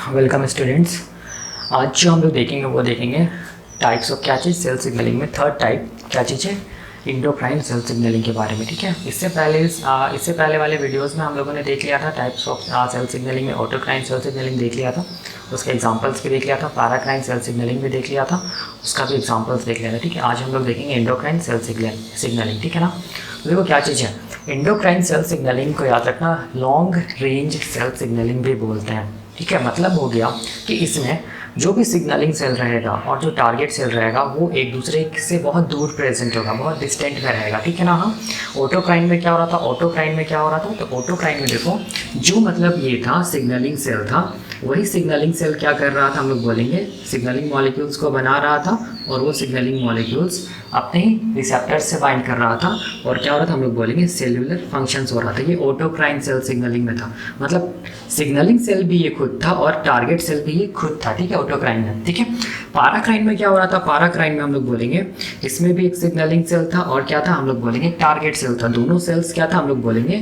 Welcome students. आज जो हम लोग देखेंगे वो देखेंगे टाइप्स ऑफ क्या चीज़ सेल सिग्नलिंग में थर्ड टाइप क्या चीज़ है इंडोक्राइन सेल सिग्नलिंग के बारे में। ठीक है, इससे पहले वाले वीडियोस में हम लोगों ने देख लिया था टाइप्स ऑफ सेल सिग्नलिंग में ऑटोक्राइन सेल सिग्नलिंग देख लिया था, उसके एग्जांपल्स भी देख लिया था, पैराक्राइन सेल सिग्नलिंग भी देख लिया था, उसका भी एग्जांपल्स देख लिया था। ठीक है, आज हम लोग देखेंगे इंडोक्राइन सेल सिग्नलिंग। ठीक है ना, तो देखो क्या चीज़ है इंडोक्राइन सेल सिग्नलिंग को याद रखना लॉन्ग रेंज सेल सिग्नलिंग भी बोलते हैं। ठीक है, मतलब हो गया कि इसमें जो भी सिग्नलिंग सेल रहेगा और जो टारगेट सेल रहेगा वो एक दूसरे से बहुत दूर प्रेजेंट होगा, बहुत डिस्टेंट में रहेगा। ठीक है ना। हाँ, ऑटोक्राइन में क्या हो रहा था, तो ऑटोक्राइन में देखो जो मतलब ये था सिग्नलिंग सेल था, वही सिग्नलिंग सेल क्या कर रहा था, हम लोग बोलेंगे सिग्नलिंग मॉलिक्यूल्स को बना रहा था और वो सिग्नलिंग मॉलिक्यूल्स अपने ही रिसेप्टर्स से बाइंड कर रहा था और क्या हो रहा था, हम लोग बोलेंगे सेल्यूलर फंक्शंस हो रहा था। ये ऑटोक्राइन सेल सिग्नलिंग में था, मतलब सिग्नलिंग सेल भी ये खुद था और टारगेट सेल भी ये खुद था। ठीक है, ऑटोक्राइन में। ठीक है, पैराक्राइन में क्या हो रहा था, पैराक्राइन में हम लोग बोलेंगे इसमें भी एक सिग्नलिंग सेल था और क्या था, हम लोग बोलेंगे टारगेट सेल था। दोनों सेल्स क्या था, हम लोग बोलेंगे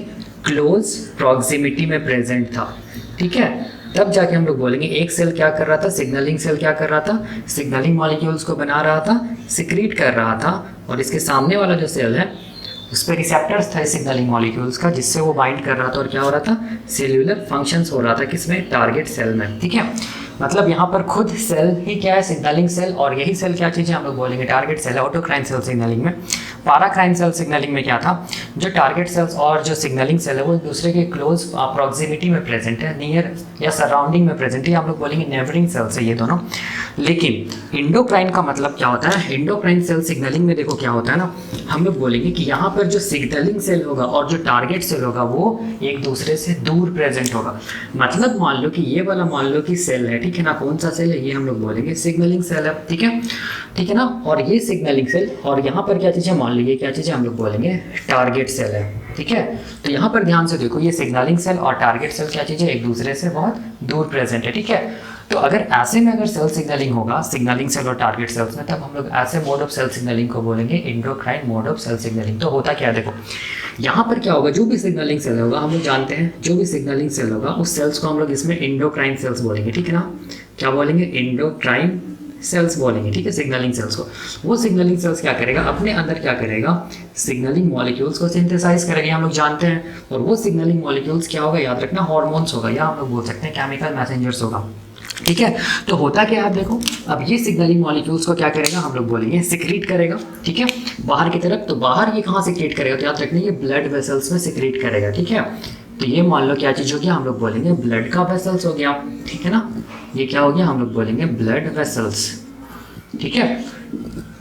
क्लोज प्रॉक्सिमिटी में प्रेजेंट था। ठीक है, तब जाके हम लोग बोलेंगे एक सेल क्या कर रहा था, सिग्नलिंग सेल क्या कर रहा था, सिग्नलिंग मॉलिक्यूल्स को बना रहा था, सिक्रीट कर रहा था, और इसके सामने वाला जो सेल है उस पर रिसेप्टर्स था सिग्नलिंग मॉलिक्यूल्स का जिससे वो बाइंड कर रहा था और क्या हो रहा था, सेल्यूलर फंक्शंस हो रहा था किसमें, टारगेट सेल में। ठीक है, मतलब यहाँ पर खुद सेल ही क्या है, सिग्नलिंग सेल, और यही सेल क्या चीज़ है, हम लोग बोलेंगे टारगेट सेल है ऑटोक्राइन सेल सिग्नलिंग में। पैराक्राइन सेल सिग्नलिंग में क्या था, जो टारगेट सेल्स और जो सिग्नलिंग सेल है वो एक दूसरे के क्लोज प्रॉक्सिमिटी में प्रेजेंट है, नियर या सराउंडिंग में प्रेजेंट है, हम लोग बोलेंगे नेबरिंग सेल्स है ये दोनों। लेकिन इंडोक्राइन का मतलब क्या होता है, इंडोक्राइन सेल सिग्नलिंग में देखो क्या होता है ना, हम लोग बोलेंगे कि यहाँ पर जो सिग्नलिंग सेल होगा और जो टारगेट सेल होगा वो एक दूसरे से दूर प्रेजेंट होगा। मतलब मान लो कि ये वाला मान लो कि सेल है, ठीक है ना, कौन सा सेल है, ये हम लोग बोलेंगे सिग्नलिंग सेल है। ठीक है ना, और ये सिग्नलिंग सेल और यहाँ पर क्या चीज़ है, मान लीजिए क्या चीज़ है, हम लोग बोलेंगे टारगेट सेल है। ठीक है, तो यहाँ पर ध्यान से देखो ये सिग्नलिंग सेल और टारगेट सेल क्या चीज़ है, एक दूसरे से बहुत दूर प्रेजेंट है। ठीक है, तो अगर ऐसे में अगर सेल सिग्नलिंग होगा सिग्नलिंग सेल और टारगेट सेल्स में, तब हम लोग ऐसे मोड ऑफ सेल सिग्नलिंग को बोलेंगे endocrine mode of cell signalling. तो होता क्या है देखो, यहाँ पर क्या होगा, जो भी सिग्नलिंग सेल होगा हम लोग जानते हैं, जो भी सिग्नलिंग सेल होगा उस सेल्स को हम लोग इसमें इंडोक्राइन सेल्स बोलेंगे। ठीक है ना, क्या बोलेंगे, इंडोक्राइन सेल्स बोलेंगे। ठीक है, सिग्नलिंग सेल्स को। वो सिग्नलिंग सेल्स क्या करेगा, अपने अंदर क्या करेगा, सिग्नलिंग मॉलिक्यूल्स को सिंथेसाइज करेगा, हम लोग जानते हैं। और वो सिग्नलिंग मॉलिक्यूल्स क्या होगा, याद रखना हार्मोन्स होगा, या हम लोग बोल सकते हैं केमिकल मैसेंजर्स होगा। ठीक है, तो होता क्या है देखो, अब ये सिग्नलिंग मॉलिक्यूल्स को क्या करेगा, हम लोग बोलेंगे सिक्रीट करेगा। ठीक है, बाहर की तरफ, तो बाहर ये कहाँ सिक्रीट करेगा, तो याद रखना ये ब्लड वेसल्स में सिक्रीट करेगा। ठीक है, तो ये मान लो क्या चीज़ हो गया, हम लोग बोलेंगे ब्लड का वेसल्स हो गया। ठीक है ना, ये क्या हो गया, हम लोग बोलेंगे ब्लड वेसल्स। ठीक है,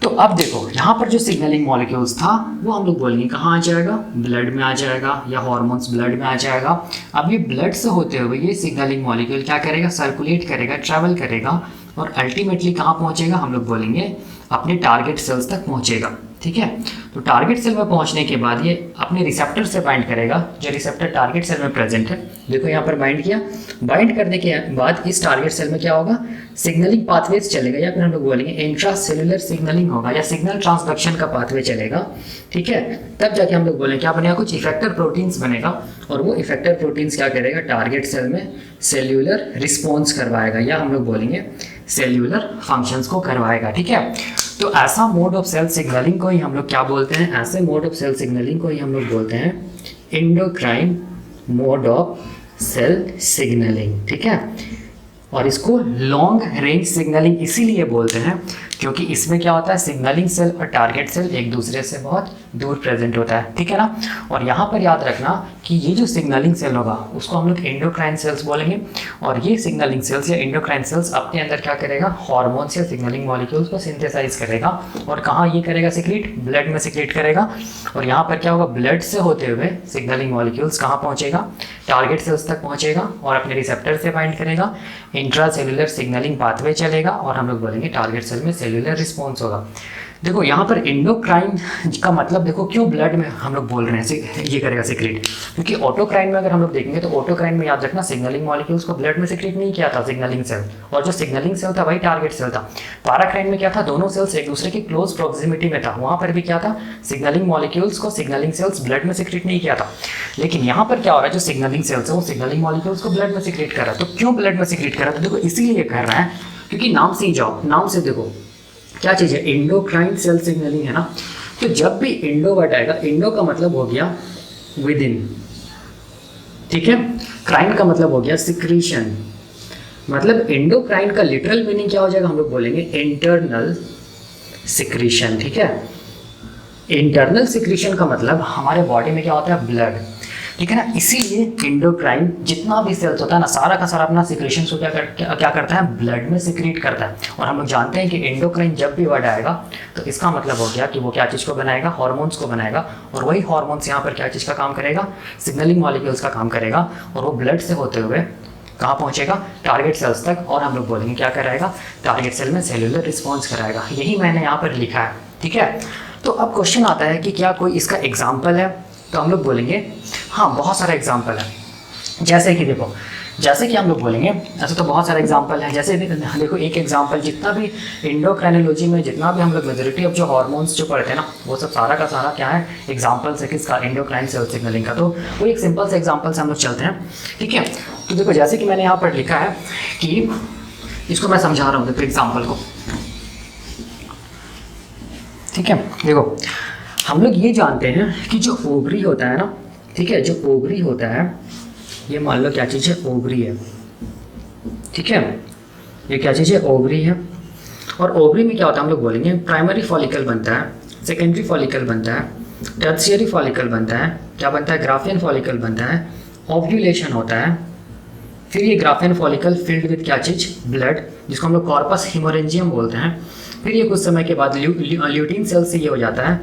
तो अब देखो यहाँ पर जो सिग्नलिंग मॉलिक्यूल्स था वो हम लोग बोलेंगे कहाँ आ जाएगा, ब्लड में आ जाएगा, या हार्मोन्स ब्लड में आ जाएगा। अब ये ब्लड से होते हुए ये सिग्नलिंग मॉलिक्यूल क्या करेगा, सर्कुलेट करेगा, ट्रैवल करेगा और अल्टीमेटली कहाँ पहुँचेगा, हम लोग बोलेंगे अपने टारगेट सेल्स तक पहुँचेगा। ठीक है, तो टारगेट सेल में पहुंचने के बाद ये अपने रिसेप्टर से बाइंड करेगा, जो रिसेप्टर टारगेट सेल में प्रेजेंट है। देखो यहाँ पर बाइंड किया, बाइंड करने के बाद इस टारगेट सेल में क्या होगा, सिग्नलिंग पाथवेज चलेगा, या फिर हम लोग बोलेंगे इंट्रा सेलुलर सिग्नलिंग होगा, या सिग्नल ट्रांसडक्शन का पाथवे चलेगा। ठीक है, तब जाके हम लोग बोलेंगे क्या बनेगा, कुछ इफेक्टर प्रोटीन्स बनेगा, और वो इफेक्टर प्रोटीन्स क्या करेगा, टारगेट सेल में सेल्यूलर रिस्पॉन्स करवाएगा, या हम लोग बोलेंगे सेल्यूलर फंक्शंस को करवाएगा। ठीक है, तो ऐसा मोड ऑफ सेल सिग्नलिंग को ही हम लोग क्या बोलते हैं, ऐसे मोड ऑफ सेल सिग्नलिंग को ही हम लोग बोलते हैं endocrine mode of cell signalling. ठीक है, और इसको लॉन्ग रेंज सिग्नलिंग इसीलिए बोलते हैं क्योंकि इसमें क्या होता है, सिग्नलिंग सेल और टारगेट सेल एक दूसरे से बहुत दूर प्रेजेंट होता है। ठीक है ना, और यहाँ पर याद रखना कि ये जो सिग्नलिंग सेल होगा उसको हम लोग इंडोक्राइन सेल्स बोलेंगे, और ये सिग्नलिंग सेल्स या इंडोक्राइन सेल्स अपने अंदर क्या करेगा, हार्मोन्स या सिग्नलिंग मॉलिक्यूल्स को सिंथेसाइज करेगा, और कहाँ ये करेगा सिक्रीट, ब्लड में सिक्रीट करेगा। और यहाँ पर क्या होगा, ब्लड से होते हुए सिग्नलिंग मॉलिक्यूल्स कहाँ पहुँचेगा, टारगेट सेल्स तक पहुँचेगा और अपने रिसेप्टर से बाइंड करेगा, इंट्रा सेलुलर सिग्नलिंग पाथवे चलेगा, और हम लोग बोलेंगे टारगेट सेल में सेल्यूलर रिस्पॉन्स होगा। देखो यहाँ पर एंडोक्राइन का मतलब देखो क्यों ब्लड में हम लोग बोल रहे हैं ये करेगा सिक्रेट, क्योंकि ऑटोक्राइन में अगर हम लोग देखेंगे तो ऑटोक्राइन में याद रखना सिग्नलिंग मॉलिक्यूल्स को ब्लड में सिक्रेट नहीं किया था सिग्नलिंग सेल, और जो सिग्नलिंग सेल था वही टारगेट सेल था। पैराक्राइन में क्या था, दोनों सेल्स एक दूसरे की क्लोज प्रॉक्सिमिटी में था, वहाँ पर भी क्या था, सिग्नलिंग मॉलिक्यूल्स को सिग्नलिंग सेल्स ब्लड में सिक्रेट नहीं किया था। लेकिन यहाँ पर क्या हो रहा है, जो सिग्नलिंग सेल्स है वो सिग्नलिंग मॉलिक्यूल्स को ब्लड में सिक्रेट कर रहा है। तो क्यों ब्लड में सिक्रेट कर रहा है, तो देखो इसीलिए कर रहा है क्योंकि नाम से ही जाओ, नाम से देखो क्या चीज़ है, एंडोक्राइन सेल सिग्नलिंग है ना। तो जब भी एंडो वर्ड आएगा, एंडो का मतलब हो गया विद इन, ठीक है, क्राइन का मतलब हो गया सिक्रीशन, मतलब एंडोक्राइन का लिटरल मीनिंग क्या हो जाएगा, हम लोग बोलेंगे इंटरनल सिक्रीशन, ठीक है। इंटरनल सिक्रीशन का मतलब हमारे बॉडी में क्या होता है, ब्लड, ठीक है ना। इसीलिए एंडोक्राइन जितना भी सेल्स होता है ना, सारा का सारा अपना सिक्रेशन को क्या करता है, ब्लड में सिक्रीट करता है। और हम लोग जानते हैं कि एंडोक्राइन जब भी वर्ड आएगा तो इसका मतलब हो गया कि वो क्या चीज़ को बनाएगा, हार्मोन्स को बनाएगा, और वही हार्मोन्स यहाँ पर क्या चीज़ का काम करेगा, सिग्नलिंग मॉलिक्यूल्स का काम करेगा, और वो ब्लड से होते हुए कहाँ पहुँचेगा, टारगेट सेल्स तक, और हम लोग बोलेंगे क्या कराएगा, टारगेट सेल में सेलुलर रिस्पॉन्स कराएगा। यही मैंने यहाँ पर लिखा है, ठीक है। तो अब क्वेश्चन आता है कि क्या कोई इसका एग्जाम्पल है, तो हम लोग बोलेंगे हाँ बहुत सारा एग्जाम्पल है। जैसे कि देखो, जैसे कि हम लोग बोलेंगे, ऐसे तो बहुत सारे एग्जाम्पल हैं। जैसे देखो एक एग्जाम्पल, जितना भी एंडोक्राइनोलॉजी में जितना भी हम लोग मेजोरिटी ऑफ जो हार्मोन्स जो पढ़ते हैं ना, वो सब सारा का सारा क्या है, एग्जाम्पल्स है किसका, एंडोक्राइन सेल सिग्नलिंग का। तो वो एक सिंपल से एग्जाम्पल से हम लोग चलते हैं, ठीक है। तो देखो जैसे कि मैंने यहाँ पर लिखा है कि इसको मैं समझा रहा हूँ, देखो एग्जाम्पल को, ठीक है। देखो हम लोग ये जानते हैं कि जो ओवरी होता है ना, ठीक है, जो ओवरी होता है, ये मान लो क्या चीज़ है, ओवरी है, ठीक है, ये क्या चीज़ है, ओवरी है। और ओवरी में क्या होता है, हम लोग बोलेंगे प्राइमरी फॉलिकल बनता है, सेकेंडरी फॉलिकल बनता है, टर्शियरी फॉलिकल बनता है, क्या बनता है, ग्राफियन फॉलिकल बनता है, ओव्यूलेशन होता है, फिर ये ग्राफियन फॉलिकल फिल्ड विद क्या चीज़, ब्लड, जिसको हम लोग कॉर्पस हिमोरेंजियम बोलते हैं। फिर ये कुछ समय के बाद ल्यूटीन सेल से ये हो जाता है,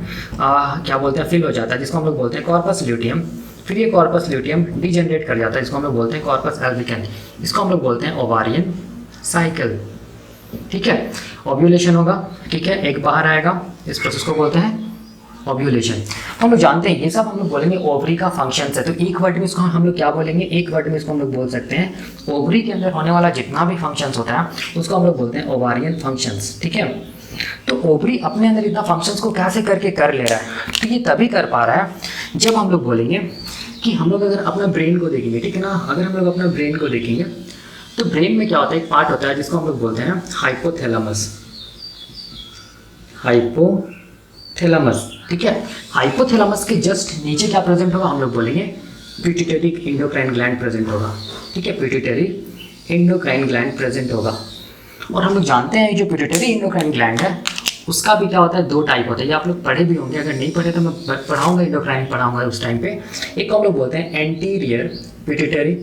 क्या बोलते हैं, फिल हो जाता है, जिसको हम लोग बोलते हैं कॉर्पस ल्यूटियम। फिर ये कॉर्पस ल्यूटियम डिजेनरेट कर जाता है, जिसको हम लोग बोलते हैं कॉर्पस एल्बिकन, इसको हम लोग बोलते हैं ओवारियन साइकिल, ठीक है। ओव्यूलेशन होगा, ठीक है, एक बाहर आएगा, इस प्रोसेस को बोलते हैं ओव्यूलेशन। हम लोग जानते हैं ये सब हम लोग बोलेंगे ओवरी का फंक्शन है। तो एक वर्ड में इसको हम लोग क्या बोलेंगे, एक वर्ड में इसको हम लोग बोल सकते हैं ओवरी के अंदर होने वाला जितना भी फंक्शंस होता है उसको हम लोग बोलते हैं ओवारियन फंक्शंस, ठीक है। तो ओवरी अपने अंदर इतना फंक्शंस को कैसे करके कर ले रहा है, तो ये तभी कर पा रहा है जब हम लोग बोलेंगे कि हम लोग अगर अपना ब्रेन को देखेंगे, ठीक है ना, अगर हम लोग अपना ब्रेन को देखेंगे तो ब्रेन में क्या होता है, एक पार्ट होता है जिसको हम लोग बोलते हैं हाइपोथैलेमस, हाइपोथैलेमस, ठीक है। हाइपोथैलेमस के जस्ट नीचे क्या प्रेजेंट होगा, हम लोग बोलेंगे पिट्यूटरी एंडोक्राइन ग्लैंड प्रेजेंट होगा, ठीक है, पिट्यूटरी एंडोक्राइन ग्लैंड प्रेजेंट होगा। और हम लोग जानते हैं जो पिट्यूटरी एंडोक्राइन ग्लैंड है उसका भी क्या होता है, दो टाइप होता है, ये आप लोग पढ़े भी होंगे, अगर नहीं पढ़े तो मैं पढ़ाऊंगा, एंडोक्राइन पढ़ाऊंगा उस टाइम पे। एक को हम लोग बोलते हैं एंटीरियर पिट्यूटरी,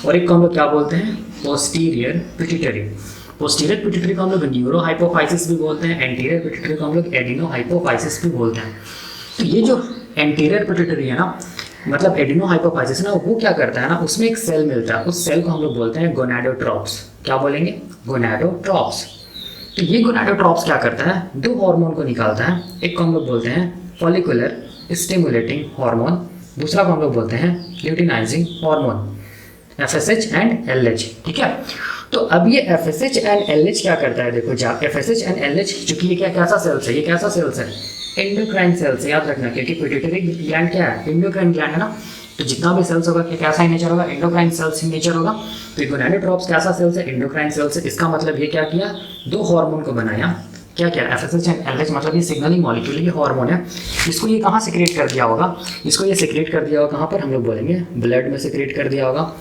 और एक को हम लोग क्या बोलते हैं, पोस्टीरियर पिट्यूटरी। पोस्टीरियर पिट्यूटरी को हम लोग न्यूरो हाइपोफाइसिस भी बोलते हैं, एंटीरियर पिट्यूटरी को हम लोग एडिनो हाइपोफाइसिस भी बोलते हैं। तो ये जो एंटीरियर पिट्यूटरी है ना, मतलब एडिनो हाइपोफाइसिस ना, वो क्या करता है ना, उसमें एक सेल मिलता है, उस सेल को हम लोग बोलते हैं गोनाडोट्रॉप्स। क्या बोलेंगे, गोनाडोट्रॉप्स। तो ये गोनाडोट्रॉप्स क्या करता है, दो हार्मोन को निकालता है, एक को हम लोग बोलते हैं फॉलिकुलर स्टिमुलेटिंग हार्मोन, दूसरा को हम लोग बोलते हैं luteinizing hormone, FSH and LH, ठीक है। तो अब ये FSH एंड LH क्या करता है, देखो FSH एंड LH, चूंकि ये कैसा सेल्स है, ये कैसा सेल्स है, एंडोक्राइन सेल्स, याद रखना, क्योंकि पिट्यूटरी ग्लैंड क्या है, एंडोक्राइन ग्लैंड है ना। तो जितना भी सेल्स होगा कि कैसा ही नेचर होगा, एंडोक्राइन सेल्स ही नेचर होगा। तो गोनाडोट्रॉप्स कैसा सेल्स है, एंडोक्राइन सेल्स है। इसका मतलब ये क्या किया, दो हार्मोन को बनाया, क्या क्या, FSH एंड LH, मतलब ये सिग्नलिंग मॉलिक्यूल, ये हार्मोन है। इसको ये कहाँ सिक्रेट कर दिया होगा, इसको ये सिक्रेट कर दिया होगा कहाँ पर, हम लोग बोलेंगे ब्लड में सिक्रेट कर दिया होगा,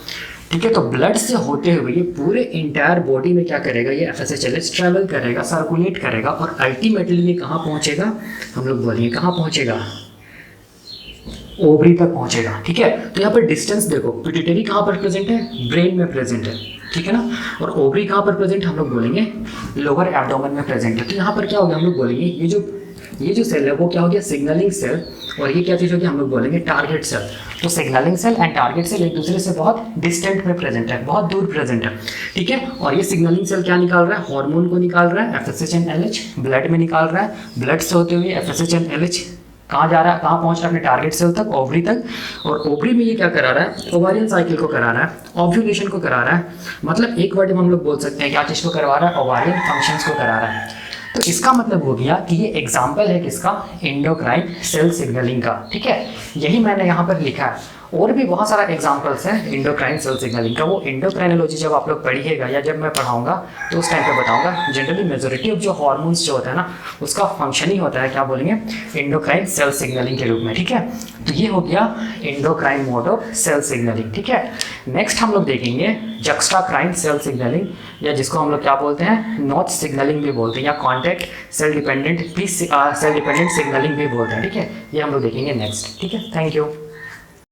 ठीक है। तो ब्लड से होते हुए ये पूरे इंटायर बॉडी में क्या करेगा, ये FSH LH ट्रैवल करेगा, सर्कुलेट करेगा, और अल्टीमेटली ये कहाँ पहुँचेगा, हम लोग बोलेंगे कहाँ पहुँचेगा, ओवरी तक पहुँचेगा, ठीक है। तो यहाँ पर डिस्टेंस देखो, पिट्यूटरी कहाँ पर प्रेजेंट है, ब्रेन में प्रेजेंट है, ठीक है ना, और ओवरी कहाँ पर प्रेजेंट, हम लोग बोलेंगे लोअर एब्डोमेन में प्रेजेंट है। तो यहाँ पर क्या होगा, हम लोग बोलेंगे ये जो ये जो सेल है वो क्या हो गया, सिग्नलिंग सेल, और ये क्या चीज़ होगी, हम लोग बोलेंगे टारगेट सेल। तो signalling cell and target cell एक दूसरे से बहुत डिस्टेंट में प्रेजेंट है, बहुत दूर प्रेजेंट है, ठीक है। और ये सिग्नलिंग सेल क्या निकाल रहा है, हार्मोन को निकाल रहा है, FSH एंड LH ब्लड में निकाल रहा है, ब्लड से होते हुए FSH एंड LH कहाँ जा रहा है, कहाँ पहुँच रहा है, अपने टारगेट सेल तक, ओवरी तक। और ओवरी में ये क्या करा रहा है, ओवारियन साइकिल को करा रहा है, ओव्यूलेशन को करा रहा है, मतलब एक वर्ड में हम लोग बोल सकते हैं क्या चीज़ को करवा रहा है, ओवारियन फंक्शंस को करा रहा है। तो इसका मतलब हो गया कि ये एग्जाम्पल है किसका, एंडोक्राइन सेल सिग्नलिंग का, ठीक है। यही मैंने यहाँ पर लिखा है, और भी बहुत सारा एग्जाम्पल्स हैं एंडोक्राइन सेल सिग्नलिंग का। वो एंडोक्राइनोलॉजी जब आप लोग पढ़िएगा या जब मैं पढ़ाऊंगा तो उस टाइम पे बताऊंगा। जनरली मेजोरिटी ऑफ जो हार्मोन्स जो होता है ना, उसका फंक्शन ही होता है क्या बोलेंगे, एंडोक्राइन सेल सिग्नलिंग के रूप में, ठीक है। तो ये हो गया endocrine mode of cell signalling, ठीक है। नेक्स्ट हम लोग देखेंगे जक्स्टाक्राइन सेल सिग्नलिंग, या जिसको हम लोग क्या बोलते हैं, नॉच सिग्नलिंग भी बोलते हैं, या कॉन्टैक्ट सेल डिपेंडेंट सिग्नलिंग भी बोलते हैं, ठीक है। ये हम लोग देखेंगे नेक्स्ट, ठीक है। Thank you.